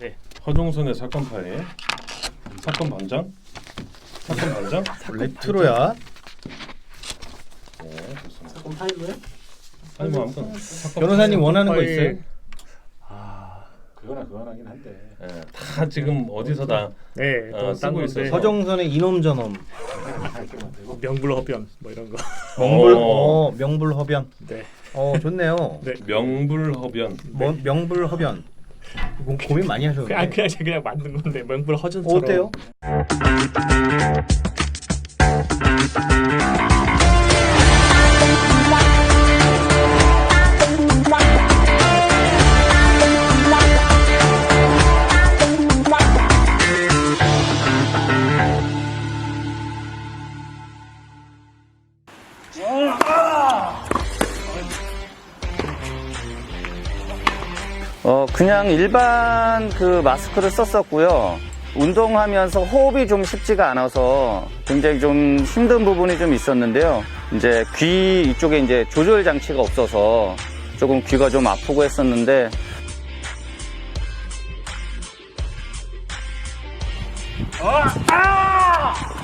네. 허종선의 사건 파일, 사건 반장, 사건 반장, 레트로야. 네, 좋습니다. 사건 파일로요? 아니 뭐 아무튼 사건 변호사님 파일. 원하는 거 있어요? 그거나 하긴 한데. 예, 다 지금 어디서 다 네, 또 쓰고 쓰고 있어서. 있어요. 서정선의 이놈 저놈. 명불허변 뭐 이런 거. 명불허변. 네. 좋네요. 네. 명불허변. 뭐 명불허변. 고민 많이 하셨는데. 그냥 만든 건데 명불허전처럼. 어때요? 그냥 일반 그 마스크를 썼었고요. 운동하면서 호흡이 좀 쉽지가 않아서 굉장히 좀 힘든 부분이 좀 있었는데요. 이제 귀 이쪽에 이제 조절 장치가 없어서 조금 귀가 좀 아프고 했었는데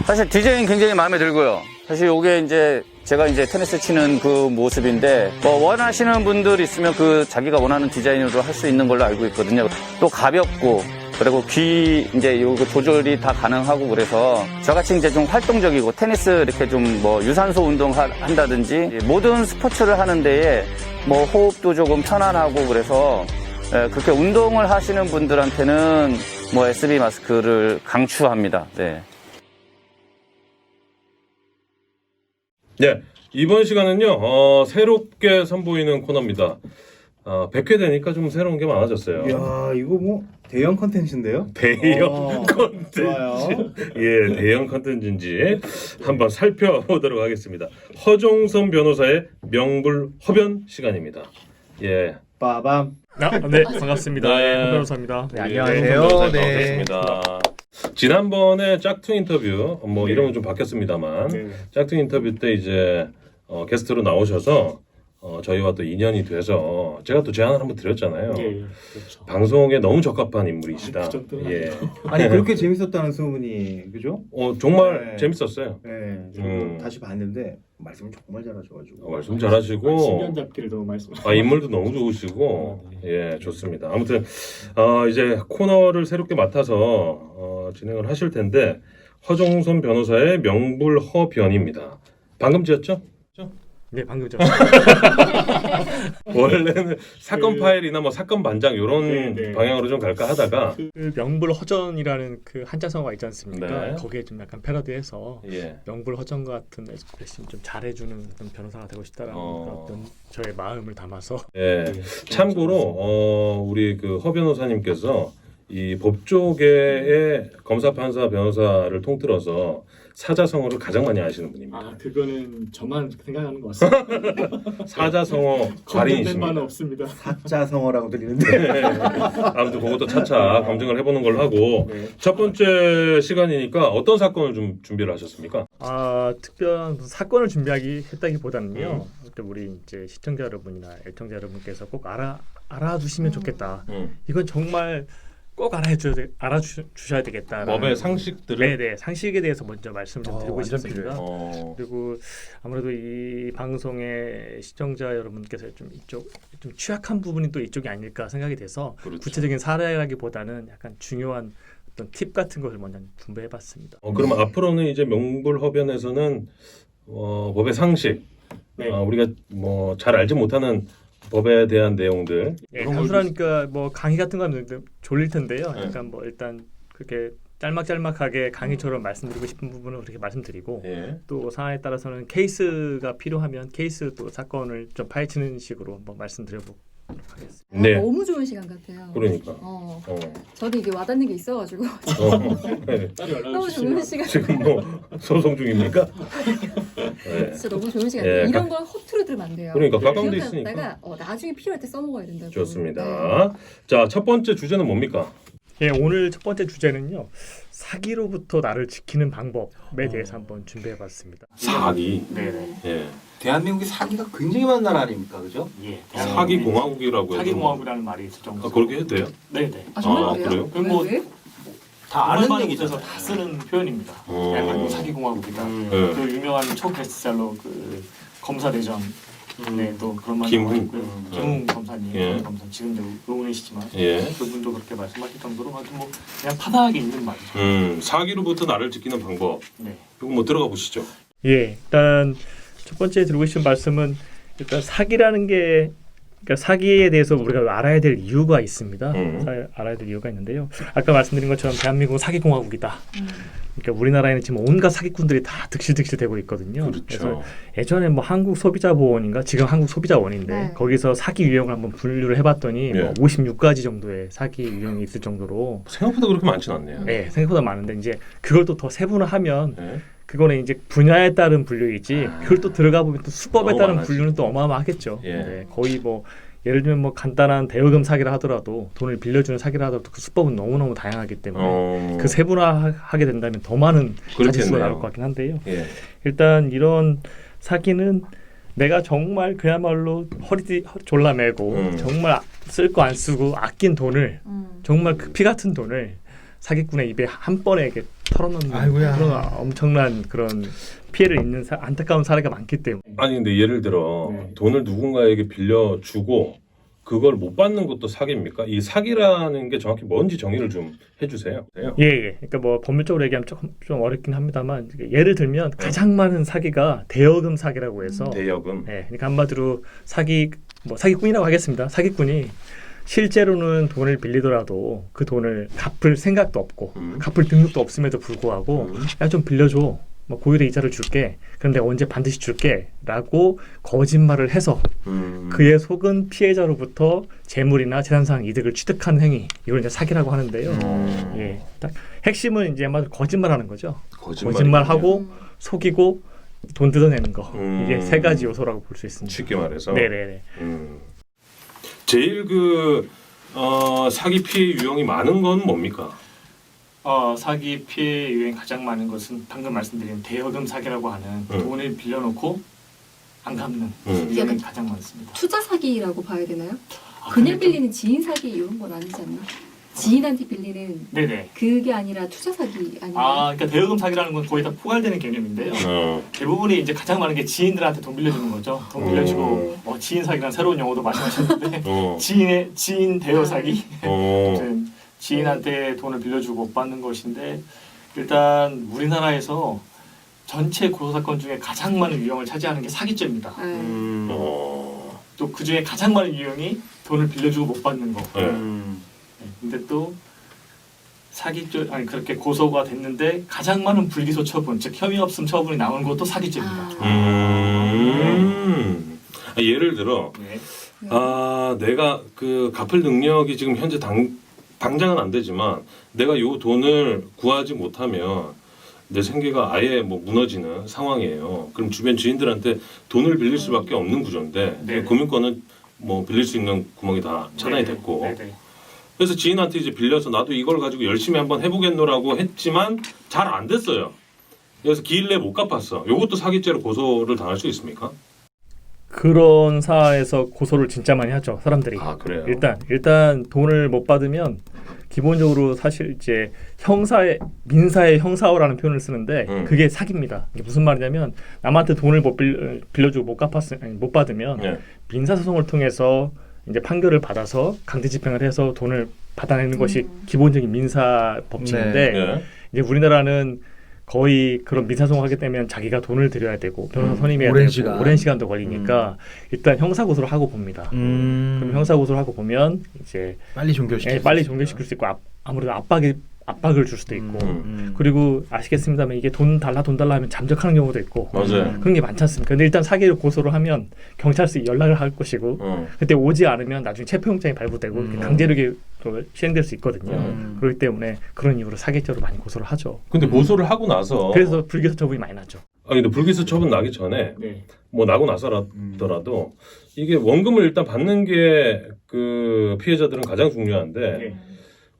사실 디자인 굉장히 마음에 들고요. 사실 이게 이제 제가 이제 테니스 치는 그 모습인데 뭐 원하시는 분들 있으면 그 자기가 원하는 디자인으로 할 수 있는 걸로 알고 있거든요. 또 가볍고 그리고 귀 이제 요거 조절이 다 가능하고 그래서 저같이 이제 좀 활동적이고 테니스 이렇게 좀 뭐 유산소 운동 한다든지 모든 스포츠를 하는 데에 뭐 호흡도 조금 편안하고 그래서 그렇게 운동을 하시는 분들한테는 뭐 SB 마스크를 강추합니다. 네. 네, 이번 시간은요 새롭게 선보이는 코너입니다. 100회 되니까 좀 새로운 게 많아졌어요. 이야, 이거 뭐 대형 컨텐츠인데요? 대형 컨텐츠. 좋아요. 예, 대형 컨텐츠인지 한번 살펴보도록 하겠습니다. 허종선 변호사의 명불허변 시간입니다. 예. 빠밤. 네, 반갑습니다. 네. 네, 변호사입니다. 네, 우리 안녕하세요. 허종선 변호사 네. 나오셨습니다. 지난번에 짝퉁 인터뷰 뭐 이름은 좀 바뀌었습니다만 짝퉁 인터뷰 때 이제 게스트로 나오셔서 저희와 또 인연이 돼서 제가 또 제안을 한번 드렸잖아요. 그렇죠. 방송에 너무 적합한 인물이시다. 그 정도는 예. 아니 그렇게 재밌었다는 소문이 그죠? 정말 네. 재밌었어요. 네. 음. 다시 봤는데 말씀을 정말 잘하셔가지고. 말씀 잘하시고 신년 잡기를 너무 말씀. 인물도 너무 좋으시고 예 좋습니다. 아무튼 이제 코너를 새롭게 맡아서 진행을 하실 텐데 허종선 변호사의 명불허변입니다. 방금 지었죠? 네, 방금 전. 원래는 사건 파일이나 뭐 사건 반장 이런 네. 방향으로 좀 갈까 하다가 그 명불허전이라는 그 한자성어가 있지 않습니까? 네. 거기에 좀 약간 패러디해서 예. 명불허전 같은 대신 좀 잘해주는 그런 변호사가 되고 싶다라는 그런 어떤 저의 마음을 담아서. 예. 참고로 우리 그 허 변호사님께서 이 법조계의 검사, 판사, 변호사를 통틀어서 사자성어를 가장 많이 아시는 분입니다. 그거는 저만 생각하는 것 같습니다. 사자성어 과린이십니다. 없습니다. 사자성어라고 들리는데. 네. 아무튼 그것도 차차 검증을 해보는 걸로 하고 첫 번째 시간이니까 어떤 사건을 좀 준비를 하셨습니까? 특별한 무슨 사건을 준비하기 했다기보다는요. 우리 이제 시청자 여러분이나 애청자 여러분께서 꼭 알아두시면 좋겠다. 이건 정말 꼭 알아주셔야 되겠다. 법의 상식들을 네네 상식에 대해서 먼저 말씀을 좀 드리고 완전 싶습니다. 그리고 아무래도 이 방송의 시청자 여러분께서 좀 취약한 부분이 또 이쪽이 아닐까 생각이 돼서 그렇죠. 구체적인 사례라기보다는 약간 중요한 어떤 팁 같은 것을 먼저 준비해봤습니다. 그러면 앞으로는 이제 명불허변에서는 법의 상식, 네. 우리가 뭐 잘 알지 못하는 법에 대한 내용들 예, 그런 걸 단순하니까 뭐 강의 같은 거 하면 졸릴 텐데요. 네. 약간 뭐 일단 그렇게 짤막짤막하게 강의처럼 말씀드리고 싶은 부분은 그렇게 말씀드리고 예. 또 상황에 따라서는 케이스가 필요하면 케이스 또 사건을 좀 파헤치는 식으로 한번 말씀드려보도록 하겠습니다. 네. 너무 좋은 시간 같아요. 그러니까 저도 이게 와닿는 게 있어가지고 네. 너무 좋은 시간. 지금 뭐 소송 중입니까? 네. 진짜 너무 좋은 시간. 예, 이런 건 허투루 들으면 안 돼요. 그러니까 가까운 데 있으니까 기억해뒀다가 나중에 필요할 때 써먹어야 된다고. 좋습니다. 자, 첫 번째 주제는 뭡니까? 예, 오늘 첫 번째 주제는요. 사기로부터 나를 지키는 방법에 대해서 한번 준비해봤습니다. 사기. 네네. 예. 대한민국이 사기가 굉장히 많은 나라 아닙니까, 그죠? 예. 사기 공화국이라고 해서. 사기 공화국이라는 말이 있을 정도. 아, 그렇게 해도 돼요? 네네. 아, 정말 아, 그래요? 그래요? 그럼 뭐 왜? 다 아는 많은 얘기잖아요. 곳에서 다 쓰는 표현입니다. 어. 한국 사기 공화국이다. 예. 그 유명한 초 베스트셀러 그 검사대전. 네, 또 그런 말 김훈. 있고요. 김훈 검사님, 예. 검사 지금도 의원이시지만 예. 그분도 그렇게 말씀하실 정도로 아주 뭐 그냥 타당하게 있는 말이죠. 사기로부터 나를 지키는 방법. 네. 이거 뭐 들어가 보시죠. 예, 일단 첫 번째 드리고 싶은 말씀은 일단 사기라는 게 그러니까 사기에 대해서 우리가 알아야 될 이유가 있습니다. 알아야 될 이유가 있는데요. 아까 말씀드린 것처럼 대한민국은 사기 공화국이다. 그러니까 우리나라에는 지금 온갖 사기꾼들이 다 득실득실되고 있거든요. 그렇죠. 그래서 예전에 뭐 한국소비자보험인가 지금 한국소비자원인데 네. 거기서 사기 유형을 한번 분류를 해봤더니 예. 뭐 56가지 정도의 사기 유형이 있을 정도로 생각보다 그렇게 많지는 않네요. 네, 생각보다 많은데 이제 그걸 또 더 세분화하면 예. 그거는 이제 분야에 따른 분류이지 그걸 또 들어가 보면 또 수법에 너무 따른 많아지. 분류는 또 어마어마하겠죠. 예. 네, 거의 뭐 예를 들면 뭐 간단한 대여금 사기를 하더라도 돈을 빌려주는 사기를 하더라도 그 수법은 너무너무 다양하기 때문에 그 세분화하게 된다면 더 많은 가지수가 그렇겠네요. 나올 것 같긴 한데요. 예. 일단 이런 사기는 내가 정말 그야말로 허리 졸라매고 정말 쓸 거 안 쓰고 아낀 돈을 정말 그 피 같은 돈을 사기꾼의 입에 한 번에 이렇게 털어넣는 아이고야. 그런 엄청난 그런 피해를 입는 안타까운 사례가 많기 때문에 아니 근데 예를 들어 네. 돈을 누군가에게 빌려주고 그걸 못 받는 것도 사기입니까? 이 사기라는 게 정확히 뭔지 정의를 좀 해주세요. 예. 그러니까 뭐 법률적으로 얘기하면 좀 어렵긴 합니다만 예를 들면 가장 많은 사기가 대여금 사기라고 해서 대여금. 예, 그러니까 한마디로 사기꾼이라고 하겠습니다. 사기꾼이 실제로는 돈을 빌리더라도 그 돈을 갚을 생각도 없고 갚을 능력도 없음에도 불구하고 야 좀 빌려줘. 뭐 고율의 이자를 줄게. 그런데 언제 반드시 줄게.라고 거짓말을 해서 그의 속은 피해자로부터 재물이나 재산상 이득을 취득하는 행위. 이걸 이제 사기라고 하는데요. 예, 딱 핵심은 이제 아마 거짓말하는 거죠. 거짓말하고 속이고 돈 뜯어내는 거. 이게 세 가지 요소라고 볼 수 있습니다. 쉽게 말해서. 네네네. 제일 사기 피해 유형이 많은 건 뭡니까? 사기 피해 유형이 가장 많은 것은 방금 말씀드린 대여금 사기라고 하는 돈을 빌려놓고 안 갚는 유형이 가장 많습니다. 투자 사기라고 봐야 되나요? 그냥 빌리는 지인 사기 이런 건 아니지 않나? 지인한테 빌리는 네네. 그게 아니라 투자 사기 아니에요? 그러니까 대여금 사기라는 건 거의 다 포괄되는 개념인데요. 대부분이 이제 가장 많은 게 지인들한테 돈 빌려주는 거죠. 돈 빌려주고 지인 사기란 새로운 용어도 말씀하셨는데 지인 대여 사기. 아무튼 지인한테 돈을 빌려주고 못 받는 것인데 일단 우리나라에서 전체 고소사건 중에 가장 많은 유형을 차지하는 게 사기죄입니다. 또 그 중에 가장 많은 유형이 돈을 빌려주고 못 받는 거. 근데 또 사기죄 그렇게 고소가 됐는데 가장 많은 불기소 처분, 즉 혐의 없음 처분이 나오는 것도 사기죄입니다. 예를 들어 네. 내가 그 갚을 능력이 지금 현재 당장은 안 되지만 내가 요 돈을 구하지 못하면 내 생계가 아예 뭐 무너지는 상황이에요. 그럼 주변 지인들한테 돈을 빌릴 수밖에 없는 구조인데 네. 금융권은 뭐 빌릴 수 있는 구멍이 다 차단이 됐고 네네. 그래서 지인한테 이제 빌려서 나도 이걸 가지고 열심히 한번 해보겠노라고 했지만 잘 안 됐어요. 그래서 기일 내에 못 갚았어. 요것도 사기죄로 고소를 당할 수 있습니까? 그런 사에서 고소를 진짜 많이 하죠, 사람들이. 그래요? 일단 돈을 못 받으면 기본적으로 사실 이제 민사의 형사화라는 표현을 쓰는데 그게 사기입니다. 이게 무슨 말이냐면 남한테 돈을 빌려주고 못 받으면 민사소송을 통해서 이제 판결을 받아서 강제 집행을 해서 돈을 받아내는 것이 기본적인 민사 법칙인데 이제 우리나라는 거의 그런 민사소송 하게 되면 자기가 돈을 들여야 되고 변호사 선임해야 되고 오랜 시간도 걸리니까 일단 형사고소를 하고 봅니다. 그럼 형사고소를 하고 보면 이제 빨리 종결시킬 종결시킬 수 있고 아무래도 압박을 줄 수도 있고 그리고 아시겠습니다만 이게 돈 달라 하면 잠적하는 경우도 있고 맞아요. 그런 게 많지 않습니까? 근데 일단 사기를 고소를 하면 경찰서에 연락을 할 것이고 그때 오지 않으면 나중에 체포영장이 발부되고 이렇게 강제력이 시행될 수 있거든요. 그렇기 때문에 그런 이유로 사기죄로 많이 고소를 하죠. 근데 고소를 하고 나서 그래서 불기소 처분이 많이 나죠. 근데 불기소 처분 나기 전에 뭐 나고 나서라도 이게 원금을 일단 받는 게 그 피해자들은 가장 중요한데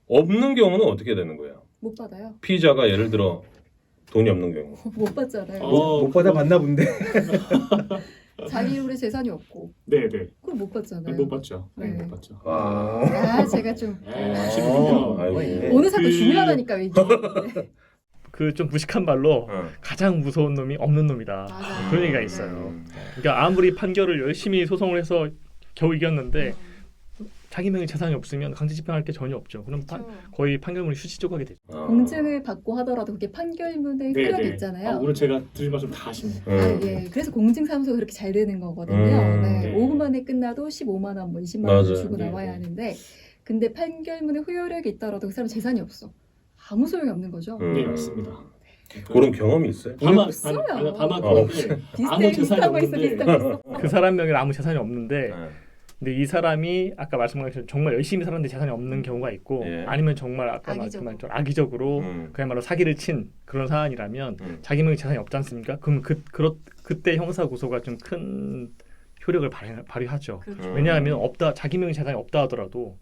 없는 경우는 어떻게 되는 거예요? 못 받아요. 피의자가 예를 들어 돈이 없는 경우. 못 받잖아요. 못 받아 봤나 본데. 자기 이름으로 재산이 없고 네네. 그럼 못 받잖아요. 못 봤죠. 네. 못 봤죠. 아 제가 좀 아시는군요. 아이고. 오늘 사건 그- 중요하다니까 이게. 네. 그 좀 무식한 말로 어. 가장 무서운 놈이 없는 놈이다. 맞아요. 그런 얘기가 있어요. 그러니까 아무리 판결을 열심히 소송을 해서 겨우 이겼는데 자기 명의 재산이 없으면 강제 집행할 게 전혀 없죠. 그럼 거의 판결문이 휴지조각이 되죠. 아. 공증을 받고 하더라도 그게 판결문의 효력이 있잖아요. 오늘 제가 드릴 말씀 다 하시네요. 예. 그래서 공증사무소가 그렇게 잘 되는 거거든요. 네. 네. 5분 만에 끝나도 15만 원, 뭐 20만 원 맞아요. 주고 네, 나와야 네. 하는데 근데 판결문의 효력이 있더라도 그 사람 재산이 없어. 아무 소용이 없는 거죠. 네, 맞습니다. 그런 경험이 있어요? 다만 없어요. 다만 어, 그런데 아무 재산이 비슷한 거 있어, 없는데 비슷한 거 있어. 그 사람 명의는 아무 재산이 없는데 네. 근데 이 사람이 아까 말씀하신 것처럼 정말 열심히 살았는데 재산이 없는 경우가 있고 예. 아니면 정말 아까 악의적으로. 말씀하신 것처럼 악의적으로 그야말로 사기를 친 그런 사안이라면 자기 명의 재산이 없지 않습니까? 그럼 그때 형사 고소가 좀 큰 효력을 발휘하죠. 그렇죠. 왜냐하면 없다 자기 명의 재산이 없다 하더라도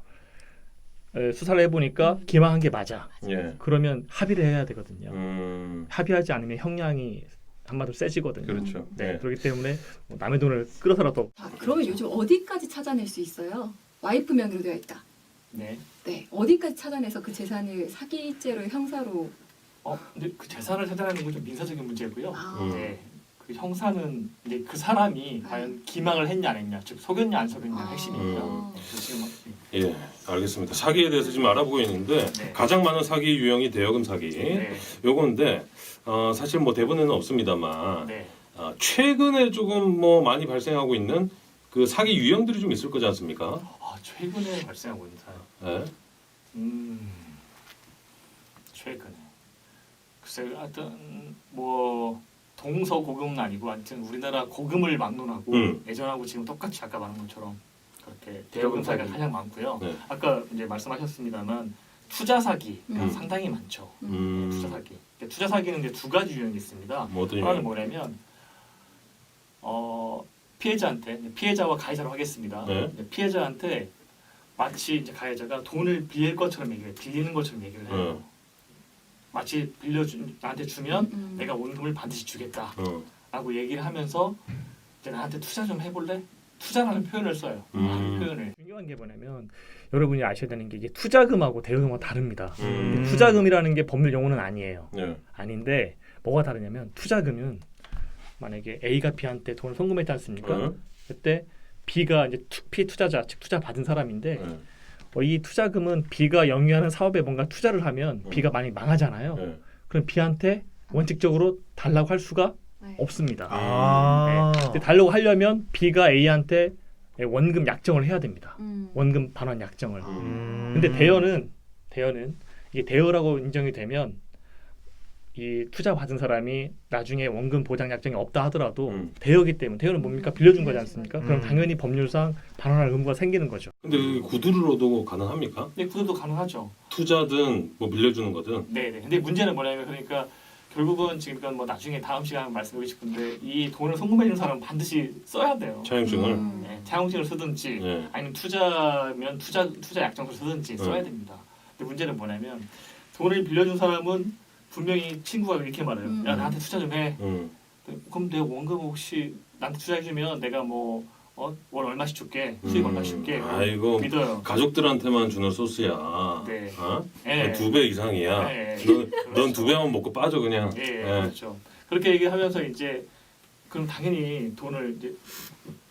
수사를 해보니까 기망한 게 맞아. 예. 그러면 합의를 해야 되거든요. 음. 합의하지 않으면 형량이 한마디로 세지거든요. 그렇죠. 네, 네. 그렇기 때문에 뭐 남의 돈을 끌어서라도 자, 그러면 요즘 어디까지 찾아낼 수 있어요? 와이프 명의로 되어 있다. 네. 네, 어디까지 찾아내서 그 재산을 사기죄로 형사로 근데 그 재산을 찾아내는 건 좀 민사적인 문제고요. 아, 네. 그 형사는 이제 그 사람이 과연 기망을 했냐 안 했냐, 즉 속였냐 안 속였냐 핵심이고요. 그래서 지금 예, 알겠습니다. 사기에 대해서 지금 알아보고 있는데 네. 가장 많은 사기 유형이 대여금 사기. 네. 요건데 사실 뭐 대부분은 없습니다만 네. 최근에 조금 뭐 많이 발생하고 있는 그 사기 유형들이 좀 있을 거지 않습니까? 최근에 발생하고 있는 사연. 예. 최근에 글쎄 하여튼 뭐 동서고금은 아니고 하여튼 우리나라 고금을 막론하고 예전하고 지금 똑같이 아까 말한 것처럼 그렇게 대여금 사기가 가장 많고요. 네. 아까 이제 말씀하셨습니다만 투자 사기가 음. 상당히 많죠. 음. 투자 사기. 투자 사기는 이제 두 가지 유형이 있습니다. 뭐 어떤 하나는 유형? 뭐냐면 피해자한테 피해자와 가해자로 하겠습니다. 네. 피해자한테 마치 이제 가해자가 돈을 빌릴 것처럼 빌리는 것처럼 얘기를 해요. 마치 나한테 주면 내가 원금을 반드시 주겠다라고 얘기를 하면서 이제 나한테 투자 좀 해볼래? 투자라는 표현을 써요. 표현을. 중요한 게 뭐냐면 여러분이 아셔야 되는 게 이게 투자금하고 대여금하고 다릅니다. 음. 투자금이라는 게 법률 용어는 아니에요. 예. 아닌데 뭐가 다르냐면 투자금은 만약에 A가 B한테 돈을 송금했지 않습니까? 그때 B가 이제 피투자자 즉 투자 받은 사람인데 이 투자금은 B가 영위하는 사업에 뭔가 투자를 하면 B가 많이 망하잖아요. 예. 그럼 B한테 원칙적으로 달라고 할 수가 네. 없습니다. 아. 네. 근데 달라고 하려면 B가 A한테 원금 약정을 해야 됩니다. 음. 원금 반환 약정을. 음. 근데 대여는 이게 대여라고 인정이 되면 이 투자 받은 사람이 나중에 원금 보장 약정이 없다 하더라도 대여기 때문에 대여는 뭡니까? 빌려준 거지 않습니까? 그럼 당연히 법률상 반환할 의무가 생기는 거죠. 근데 그 구두로도 가능합니까? 네, 구조도 가능하죠. 투자든 뭐 빌려주는 거든. 네. 근데 문제는 뭐냐면 그러니까 결국은 지금 이건 뭐 나중에 다음 시간에 말씀드리고 싶은데 이 돈을 송금해준 사람은 반드시 써야 돼요. 차용증을. 네, 차용증을 쓰든지 예. 아니면 투자면 투자 약정서를 쓰든지 써야 됩니다. 근데 문제는 뭐냐면 돈을 빌려준 사람은 분명히 친구가 이렇게 말해요. 야 나한테 투자 좀 해. 그럼 내가 원금 혹시 나한테 투자해주면 내가 뭐 월 얼마씩 줄게. 수익 얼마씩 줄게. 아이고 믿어요. 가족들한테만 주는 소스야. 네. 네. 2배 이상이야. 네. 넌 2배만 먹고 빠져 그냥. 예, 그렇죠. 그렇게 얘기하면서 이제 그럼 당연히 돈을 이제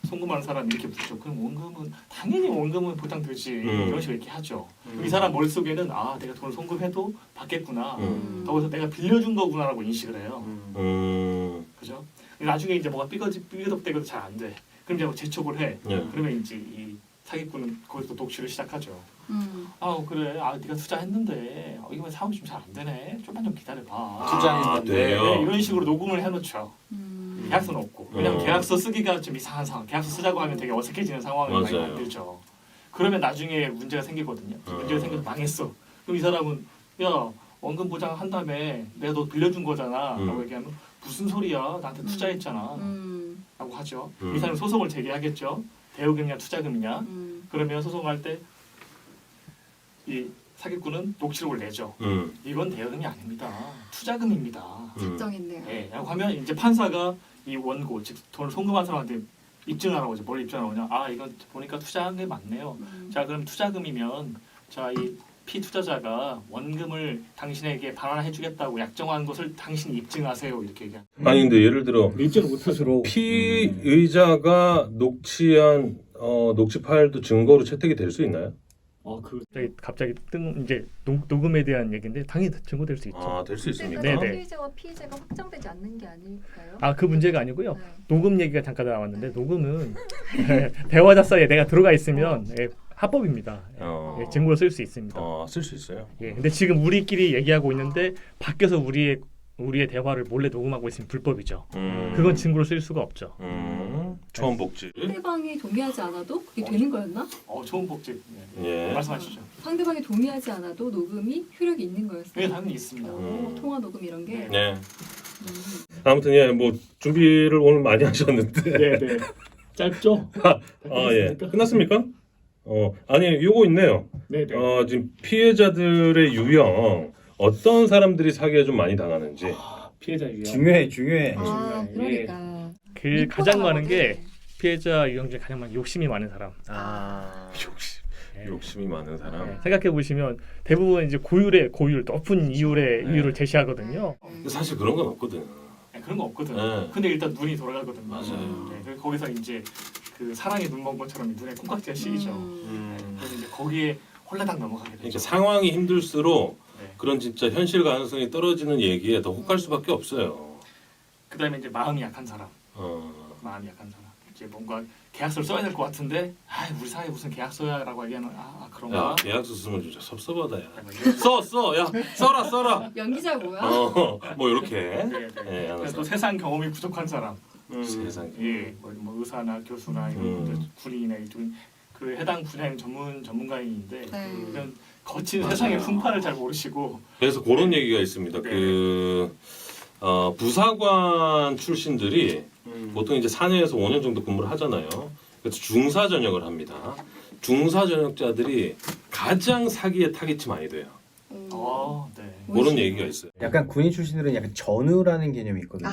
송금하는 사람이 이렇게 묻죠. 그럼 당연히 원금은 보장되지. 이런 식으로 이렇게 하죠. 이 사람 머릿속에는 내가 돈을 송금해도 받겠구나. 더워서 내가 빌려준 거구나라고 인식을 해요. 그죠? 나중에 이제 뭐가 삐걱대고 잘 안 돼. 그럼 이제 재촉을 해. 그러면 이제 이 사기꾼은 거기서 독취를 시작하죠. 그래. 네가 투자했는데 이거 사업이 좀 잘 안 되네. 좀만 좀 기다려봐. 투자했는데. 돼요. 이런 식으로 녹음을 해놓죠. 계약서는 없고 그냥 계약서 쓰기가 좀 이상한 상황. 계약서 쓰자고 하면 되게 어색해지는 상황을 많이 맞아요. 만들죠. 그러면 나중에 문제가 생기거든요. 문제가 생겨서 망했어. 그럼 이 사람은 야 원금 보장 한 다음에 내가 너 빌려준 거잖아 라고 얘기하면 무슨 소리야 나한테 투자했잖아 라고 하죠. 이 사람은 소송을 제기하겠죠. 대여금이냐 투자금이냐. 그러면 소송할 때 이 사기꾼은 녹취록을 내죠. 음. 이건 대여금이 아닙니다. 투자금입니다. 작정했네요. 예, 라고 하면 이제 판사가 이 원고 즉 돈을 송금한 사람한테 입증하라고 하죠. 뭘 입증하라고 하냐? 아 이건 보니까 투자한 게 맞네요. 자 그럼 투자금이면 자 이 피투자자가 원금을 당신에게 반환해주겠다고 약정한 것을 당신이 입증하세요 이렇게 얘기합니다. 아니 근데 예를 들어 입증을 못해서 피의자가 녹취한 녹취 파일도 증거로 채택이 될 수 있나요? 갑자기 뜬 이제 녹음에 대한 얘기인데 당연히 증거될 수 있죠. 아, 될 수 있습니까? 네, 네. 피의자와 피의자가 확정되지 않는 게 아닐까요? 아 그 문제가 아니고요. 네. 녹음 얘기가 잠깐 나왔는데 녹음은 대화자 사이에 내가 들어가 있으면 합법입니다. 예, 증거로 쓸 수 있습니다. 쓸 수 있어요. 예, 근데 지금 우리끼리 얘기하고 있는데 밖에서 우리의 대화를 몰래 녹음하고 있으면 불법이죠. 그건 증거로 쓸 수가 없죠. 처음 복지. 상대방이 동의하지 않아도 그게 되는 거였나? 좋은 복지. 예. 말씀하시죠. 상대방이 동의하지 않아도 녹음이 효력이 있는 거였어요. 네, 당연히 있습니다. 통화 녹음 이런 게. 네. 아무튼 예, 뭐 준비를 오늘 많이 하셨는데. 네네 짧죠? 예. 끝났습니까? 아니 요거 있네요. 네네. 지금 피해자들의 유형 어떤 사람들이 사기에 좀 많이 당하는지. 피해자 유형. 중요해. 아 그러니까. 그 가장 많은 게 피해자 유형 중에 가장 많은 욕심이 많은 사람. 욕심이 많은 사람. 생각해 보시면 대부분 이제 고율 높은 이율을 제시하거든요. 근데 사실 그런 건 없거든. 네, 그런 거 없거든. 네. 근데 일단 눈이 돌아가거든요. 맞아요. 네, 그래서 거기서 이제 그 사랑의 눈 먼 것처럼 눈에 콩깍지가 씌이죠. 그래서 이제 거기에 홀라당 넘어가게 되죠. 그러니까 상황이 힘들수록 네. 그런 진짜 현실 가능성이 떨어지는 얘기에 더 혹할 수밖에 없어요. 그다음에 이제 마음이 약한 사람. 마음이 약한 사람. 이제 뭔가 계약서를 써야 될 것 같은데 우리 사이에 무슨 계약서야라고 얘기하면 그런가? 야 계약서 쓰면 진짜 섭섭하다 야. 약간 이런- 써. 야 써라. 연기자 뭐야? 뭐 이렇게. 네. 예, 그래서 또 세상 경험이 부족한 사람. 세상. 예, 뭐 의사나 교수나 이런 군인이나 이런 그 해당 분야의 전문가인데 네. 이런 거친 세상의 풍파를 잘 모르시고 그래서 그런 얘기가 있습니다. 네. 부사관 출신들이 보통 이제 사내에서 5년 정도 근무를 하잖아요. 그래서 중사 전역을 합니다. 중사 전역자들이 가장 사기에 타깃이 많이 돼요. 네. 그런 얘기가 있어요. 약간 군인 출신들은 약간 전우라는 개념이 있거든요.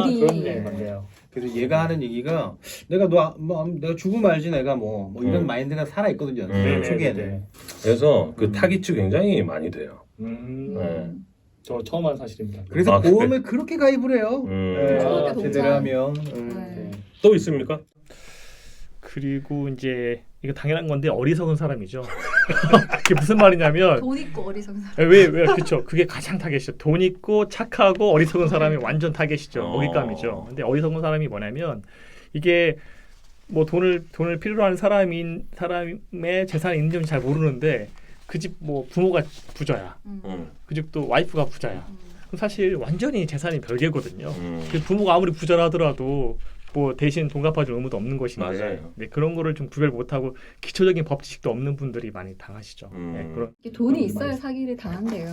의리. 그렇네 맞네요. 그래서 얘가 하는 얘기가 내가 내가 죽으면 알지 내가 뭐 이런 마인드가 살아 있거든요. 초기에는. 그래서 그 타깃이 굉장히 많이 돼요. 네. 저 처음 한 사실입니다. 그래서 그래? 보험에 그렇게 가입을 해요. 그렇게 제대로 하면. 네. 또 있습니까? 그리고 이제 이거 당연한 건데 어리석은 사람이죠. 그게 무슨 말이냐면 돈 있고 어리석은 사람. 왜 그렇죠. 그게 가장 타겟이죠. 돈 있고 착하고 어리석은 사람이 완전 타겟이죠. 먹잇감이죠. 근데 어리석은 사람이 뭐냐면 이게 뭐 돈을 필요로 하는 사람의 재산이 있는지 잘 모르는데 그 집 뭐 부모가 부자야. 그 집도 와이프가 부자야. 그럼 사실 완전히 재산이 별개거든요. 그 부모가 아무리 부자라 하더라도 뭐 대신 돈 갚아줄 의무도 없는 것인데 맞아요. 네, 그런 거를 좀 구별 못하고 기초적인 법 지식도 없는 분들이 많이 당하시죠. 네, 그런 이게 돈이 있어야 사기를 당한대요.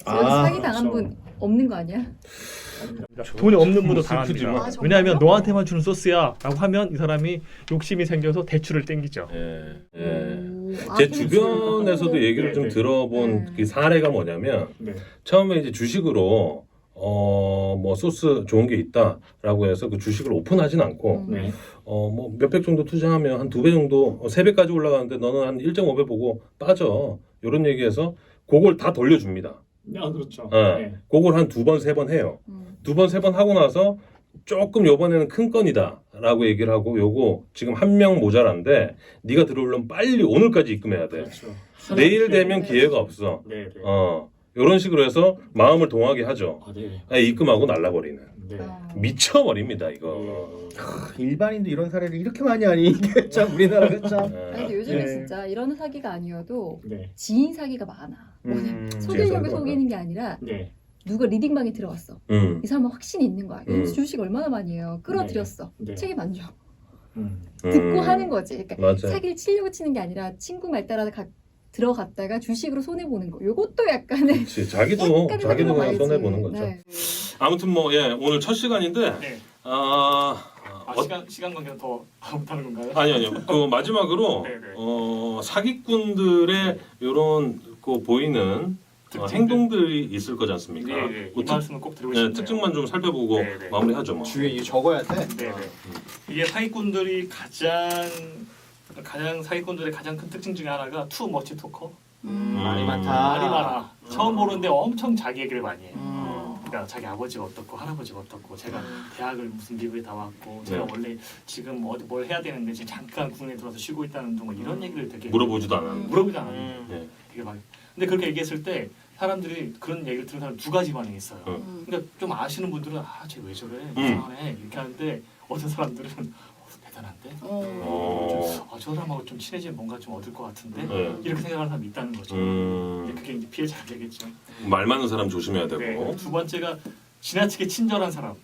여기 사기 당한 분 없는 거 아니야? 돈이 없는 분도 슬프지만. 당합니다. 아, 왜냐하면 너한테만 주는 소스야라고 하면 이 사람이 욕심이 생겨서 대출을 땡기죠. 제 주변에서도 얘기를 좀 네. 들어본 그 사례가 뭐냐면 네. 처음에 이제 주식으로 뭐 소스 좋은 게 있다라고 해서 그 주식을 오픈하진 않고 네. 뭐 몇백 정도 투자하면 한 2배 정도 3배까지 올라가는데 너는 한 1.5배 보고 빠져 이런 얘기해서 그걸 다 돌려줍니다. 그렇죠. 네. 그걸 한 2번 3번 해요. 2번 3번 하고 나서 조금 요번에는 큰 건이다라고 얘기를 하고 요거 지금 한 명 모자란데 네가 들어오려면 빨리 오늘까지 입금해야 돼. 그렇죠. 내일 되면 기회가 없어. 네. 이런 식으로 해서 마음을 동하게 하죠. 네. 입금하고 날라버리는. 네. 미쳐버립니다 이거. 일반인도 이런 사례를 이렇게 많이 하니 이게 참 우리나라가 참. 아니 근데 요즘에 네. 진짜 이런 사기가 아니어도 네. 지인 사기가 많아. 속이려고 죄송합니다. 속이는 게 아니라 네. 누가 리딩방에 들어갔어. 이 사람은 확신이 있는 거야. 이 주식 얼마나 많이 해요. 끌어들였어. 네. 책임 안 져. 듣고 하는 거지. 그러니까 맞아요. 사기를 치려고 치는 게 아니라 친구 말 따라 들어갔다가 주식으로 손해 보는 거. 요것도 약간의 그치, 자기도 약간의 그냥 사기가 손해 많이 보는 있지. 거죠. 네. 아무튼 뭐 오늘 첫 시간인데 네. 시간 관계는 더 못하는 건가요? 아니요. 그 마지막으로 네, 네. 사기꾼들의 이런 그 보이는 행동들이 있을 거지 않습니까? 네, 그 이 말씀은 꼭 드리고 싶네요. 특징만 좀 살펴보고 네. 마무리하죠. 뭐. 주위에 이거 적어야 돼. 네. 이게 사기꾼들이 가장 사기꾼들의 가장 큰 특징 중에 하나가 투 머치 토커. 말이 많다. 말이 많아. 처음 보는데 엄청 자기 얘기를 많이 해. 음. 그러니까 자기 아버지가 어떻고 할아버지가 어떻고 제가 대학을 무슨 미국에 다 왔고 제가 네. 원래 지금 어디 뭘 해야 되는데 지금 잠깐 국내에 들어서 쉬고 있다는 둥 이런 얘기를 되게 물어보지도 않았는데. 물어보지 않아요. 예. 되게 많이. 근데 그렇게 얘기했을 때 사람들이 그런 얘기를 들은 사람 두 가지 반응이 있어요. 그러니까 좀 아시는 분들은 쟤 왜 저래 이상하네 이렇게 하는데 어떤 사람들은 대단한데 저 사람하고 좀 친해지면 뭔가 좀 얻을 것 같은데 이렇게 생각하는 사람이 있다는 거죠. 근데 그게 이제 피해자가 되겠죠. 말 많은 사람 조심해야 되고. 네. 두 번째가 지나치게 친절한 사람.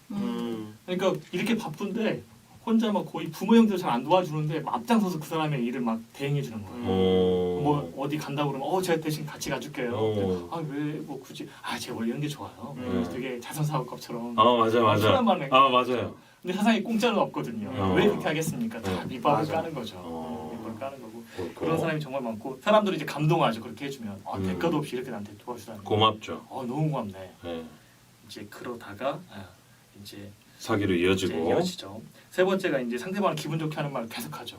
그러니까 이렇게 바쁜데 혼자 막 거의 부모 형들 잘 안 도와주는데 막 앞장서서 그 사람의 일을 막 대행해 주는 거예요. 뭐 어디 간다고 그러면 제가 대신 같이 가줄게요. 아 왜 뭐 굳이 제가 원래 이런 게 좋아요. 되게 자선사업가처럼. 맞아. 사람만 해. 맞아요. 근데 세상에 공짜는 없거든요. 왜 그렇게 하겠습니까? 다 밑밥을 맞아. 까는 거죠. 밑밥을 까는 거고. 그렇고. 그런 사람이 정말 많고 사람들이 이제 감동하죠. 그렇게 해주면 대가도 없이 이렇게 나한테 도와주다니. 고맙죠. 너무 고맙네. 예. 이제 그러다가 이제 사기로 이어지고. 이어지죠. 세 번째가 이제 상대방을 기분 좋게 하는 말을 계속하죠.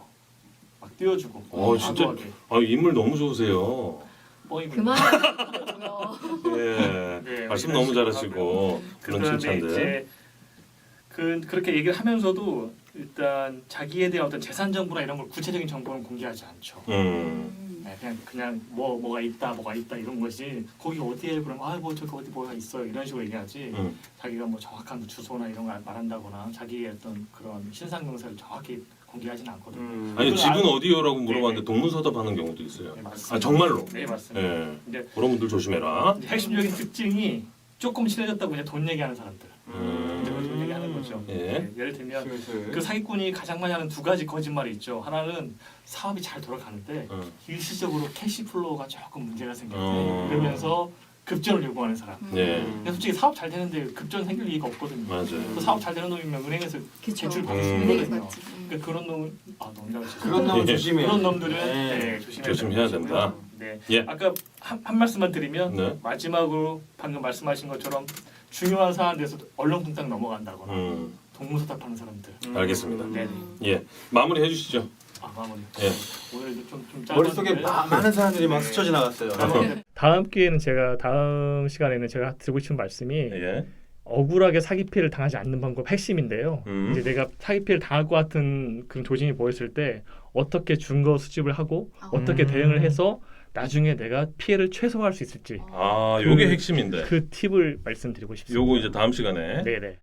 막 띄워주고. 진짜. 과도하게. 인물 너무 좋으세요. 그만하고요. 예. 네, 말씀 이런 너무 식으로 잘하시고 그런 그다음에 칭찬들. 이제 그렇게 얘기를 하면서도 일단 자기에 대한 어떤 재산 정보나 이런 걸 구체적인 정보는 공개하지 않죠. 네, 그냥 뭐가 있다 이런 것이 거기 어디에 그러면 뭐 저기 어디 뭐가 있어요 이런 식으로 얘기하지. 자기가 뭐 정확한 주소나 이런 걸 말한다거나 자기의 어떤 그런 신상 명세를 정확히 공개하지는 않거든요. 아니 그걸 집은 알고- 어디요라고 물어봤는데 네. 동문서답하는 경우도 있어요. 네, 맞습니다. 정말로. 네 맞습니다. 예. 근데 그런 분들 조심해라. 이제 핵심적인 특징이 조금 친해졌다고 그냥 돈 얘기하는 사람들. 이제 돈 얘기하는 거죠. 예. 네, 예를 들면 그 사기꾼이 가장 많이 하는 두 가지 거짓말이 있죠. 하나는 사업이 잘 돌아가는데 일시적으로 캐시플로우가 조금 문제가 생겼대. 그러면서 급전을 요구하는 사람. 예. 근데 솔직히 사업 잘 되는데 급전 생길 리가 없거든요. 맞아요. 또 사업 잘 되는 놈이면 은행에서 그쵸. 대출 받을 수 은행에서 있거든요. 받지. 그러니까 그런 놈, 농담을 치죠. 그런 놈 조심해. 그런 놈들은 네. 되는 조심해야 된다. 것이고요. 네. 예. 아까 한 말씀만 드리면 네. 마지막으로 방금 말씀하신 것처럼 중요한 사안에 대해서 얼렁뚱땅 넘어간다거나 동문서답하는 사람들. 알겠습니다. 네. 예. 마무리 해주시죠. 마무리. 예. 오늘 좀 머릿속에 짧았는데 많은 사람들이 막 스쳐 지나갔어요. 다음 기회는 다음 시간에는 제가 드리고 싶은 말씀이 예. 억울하게 사기 피해를 당하지 않는 방법 핵심인데요. 이제 내가 사기 피해를 당할 것 같은 그런 조짐이 보였을 때 어떻게 증거 수집을 하고 어떻게 대응을 해서 나중에 내가 피해를 최소화할 수 있을지 요게 핵심인데. 그 팁을 말씀드리고 싶습니다. 요거 이제 다음 시간에 네네.